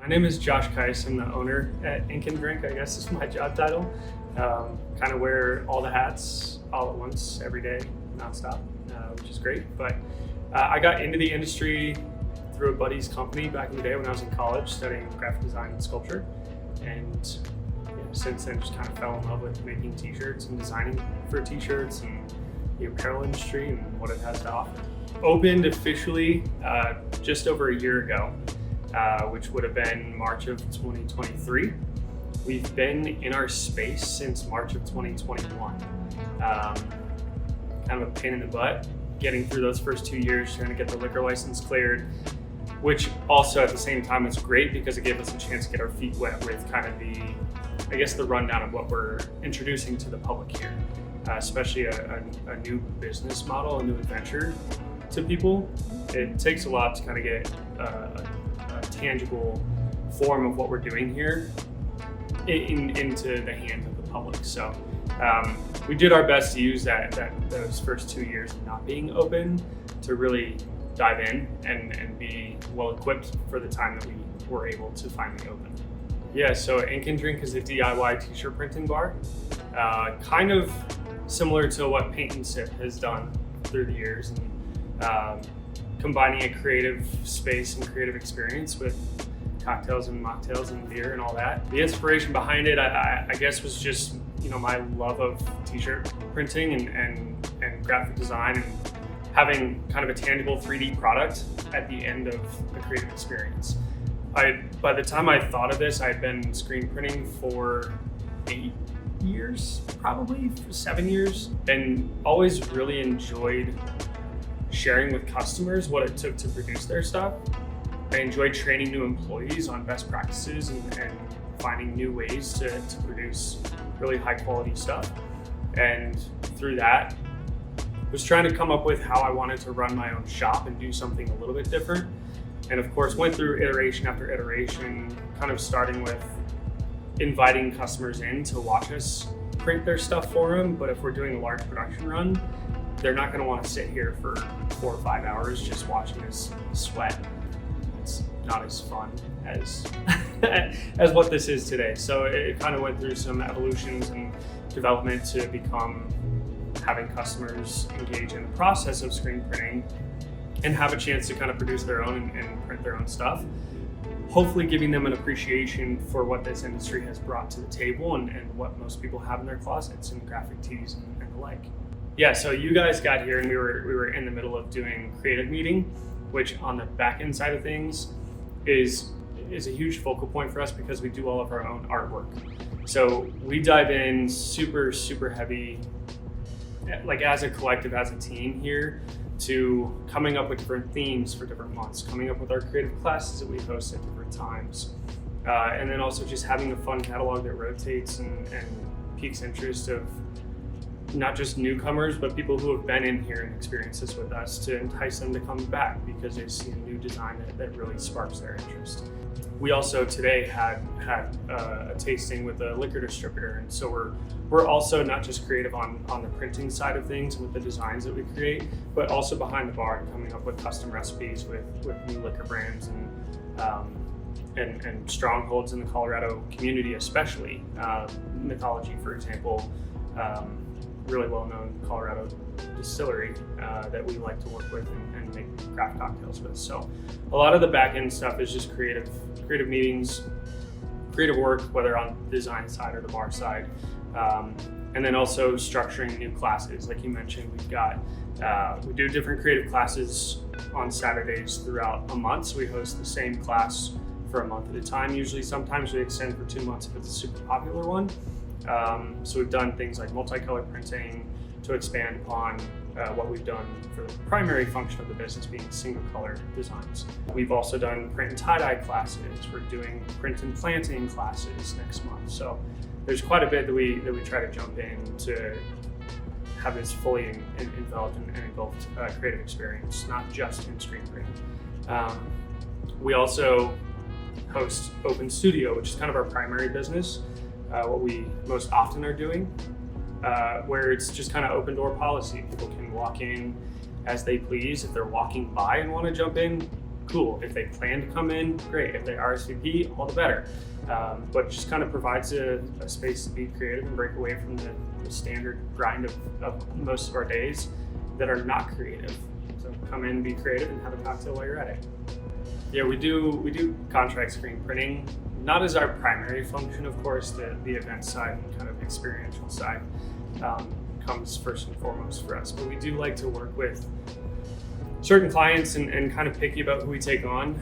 My name is Josh Kice. I'm the owner at Ink and Drink, I guess is my job title. Kind of wear all the hats all at once, every day, nonstop, which is great. But I got into the industry through a buddy's company back in the day when I was in college studying graphic design and sculpture. And since then just kind of fell in love with making t-shirts and designing for t-shirts and the apparel industry and what it has to offer. Opened officially just over a year ago, which would have been March of 2023. We've been in our space since March of 2021. Kind of a pain in the butt getting through those first 2 years, trying to get the liquor license cleared, which also at the same time is great because it gave us a chance to get our feet wet with kind of the rundown of what we're introducing to the public here, especially a new business model, a new adventure to people. It takes a lot to kind of get a tangible form of what we're doing here into the hands of the public. So we did our best to use those first 2 years of not being open to really dive in and be well equipped for the time that we were able to finally open. Yeah, so Ink and Drink is a DIY t-shirt printing bar, kind of similar to what Paint and Sip has done through the years, and combining a creative space and creative experience with cocktails and mocktails and beer and all that. The inspiration behind it, I guess, was just my love of t-shirt printing and graphic design and having kind of a tangible 3D product at the end of a creative experience. By the time I thought of this, I had been screen printing for 8 years, probably for 7 years, and always really enjoyed sharing with customers what it took to produce their stuff. I enjoyed training new employees on best practices and finding new ways to produce really high quality stuff. And through that, was trying to come up with how I wanted to run my own shop and do something a little bit different. And of course, went through iteration after iteration, kind of starting with inviting customers in to watch us print their stuff for them. But if we're doing a large production run, they're not going to want to sit here for 4 or 5 hours just watching us sweat. It's not as fun as as what this is today. So it kind of went through some evolutions and development to become having customers engage in the process of screen printing and have a chance to kind of produce their own and print their own stuff. Hopefully giving them an appreciation for what this industry has brought to the table and what most people have in their closets and graphic tees and the like. Yeah, so you guys got here and we were in the middle of doing creative meeting, which on the back end side of things is a huge focal point for us because we do all of our own artwork. So we dive in super, super heavy, like as a collective, as a team here, to coming up with different themes for different months, coming up with our creative classes that we host at different times, and then also just having a fun catalog that rotates and piques interest of not just newcomers, but people who have been in here and experienced this with us to entice them to come back because they see a new design that really sparks their interest. We also today had a tasting with a liquor distributor, and so we're also not just creative on the printing side of things with the designs that we create, but also behind the bar and coming up with custom recipes with new liquor brands and strongholds in the Colorado community, especially Mythology, for example. Really well-known Colorado distillery that we like to work with and make craft cocktails with. So a lot of the back-end stuff is just creative meetings, creative work, whether on the design side or the bar side. And then also structuring new classes. Like you mentioned, we do different creative classes on Saturdays throughout a month. So we host the same class for a month at a time. Usually sometimes we extend for 2 months if it's a super popular one. So we've done things like multicolor printing to expand upon what we've done for the primary function of the business being single color designs. We've also done print and tie-dye classes. We're doing print and planting classes next month. So there's quite a bit that we try to jump in to have this fully enveloped and engulfed creative experience, not just in screen printing. We also host Open Studio, which is kind of our primary business. What we most often are doing, where it's just kind of open door policy. People can walk in as they please. If they're walking by and want to jump in, cool. If they plan to come in, great. If they RSVP, all the better. But it just kind of provides a space to be creative and break away from the standard grind of most of our days that are not creative. So come in, be creative, and have a cocktail while you're at it. Yeah, we do contract screen printing, not as our primary function, of course. The event side and kind of experiential side comes first and foremost for us. But we do like to work with certain clients and kind of picky about who we take on,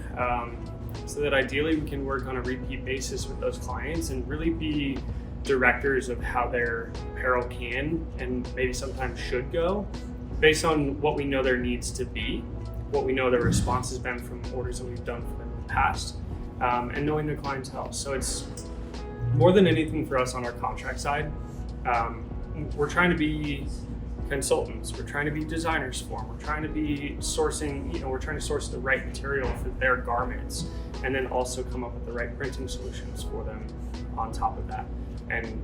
so that ideally we can work on a repeat basis with those clients and really be directors of how their apparel can and maybe sometimes should go based on what we know their needs to be, what we know their response has been from orders that we've done for them in the past, and knowing their clientele. So it's more than anything for us on our contract side. We're trying to be consultants, we're trying to be designers for them, we're trying to be sourcing, we're trying to source the right material for their garments, and then also come up with the right printing solutions for them on top of that, and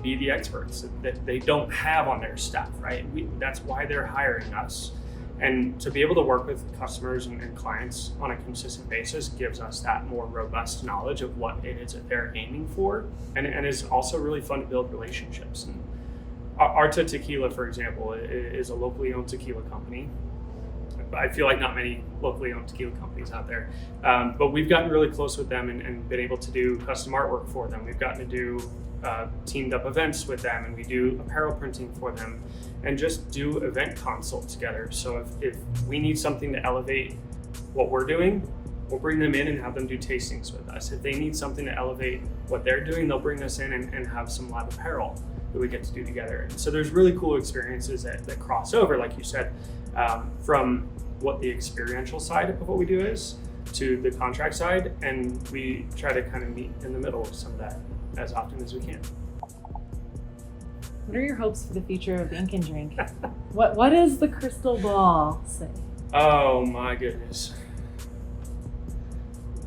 be the experts that they don't have on their staff, right? That's why they're hiring us. And to be able to work with customers and clients on a consistent basis gives us that more robust knowledge of what it is that they're aiming for, and is also really fun to build relationships. And Arta Tequila, for example, is a locally owned tequila company. I feel like not many locally owned tequila companies out there, but we've gotten really close with them and been able to do custom artwork for them. We've gotten to do teamed up events with them, and we do apparel printing for them, and just do event consult together. So if we need something to elevate what we're doing, we'll bring them in and have them do tastings with us. If they need something to elevate what they're doing, they'll bring us in and have some live apparel that we get to do together. And so there's really cool experiences that cross over, like you said, from what the experiential side of what we do is to the contract side, and we try to kind of meet in the middle of some of that as often as we can. What are your hopes for the future of Ink and Drink? What does the crystal ball say? Oh my goodness.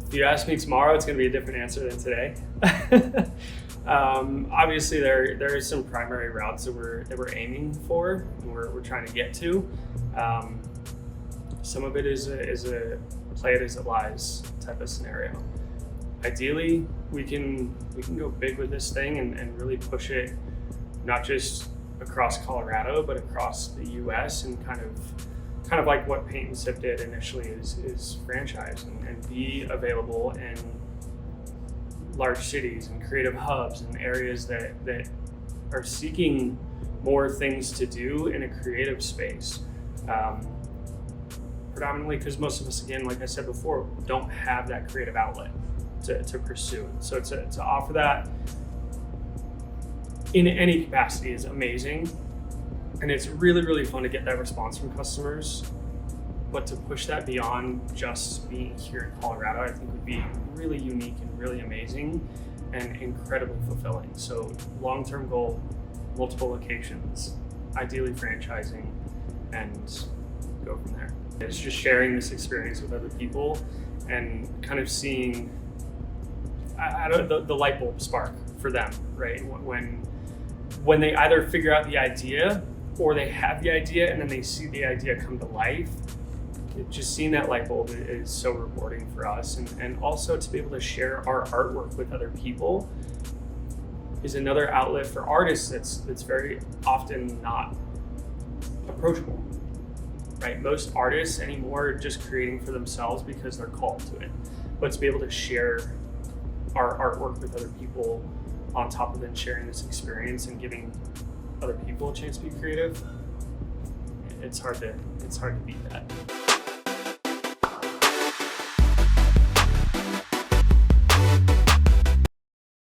If you ask me tomorrow, it's going to be a different answer than today. Obviously, there is some primary routes that we're aiming for, and we're trying to get to. Some of it is a play it as it lies type of scenario. Ideally, we can go big with this thing and really push it, not just across Colorado, but across the U.S. and kind of like what Paint and Sip did initially is franchise and be available in large cities and creative hubs and areas that are seeking more things to do in a creative space. Predominantly because most of us, again, like I said before, don't have that creative outlet to pursue. So to offer that in any capacity is amazing. And it's really, really fun to get that response from customers. But to push that beyond just being here in Colorado, I think would be really unique and really amazing and incredibly fulfilling. So long-term goal, multiple locations, ideally franchising, and go from there. It's just sharing this experience with other people and kind of seeing the light bulb spark for them, right? When they either figure out the idea or they have the idea and then they see the idea come to life, just seeing that light bulb is so rewarding for us. And also to be able to share our artwork with other people is another outlet for artists that's very often not approachable, right? Most artists anymore are just creating for themselves because they're called to it. But to be able to share our artwork with other people on top of then sharing this experience and giving other people a chance to be creative, it's hard to beat that.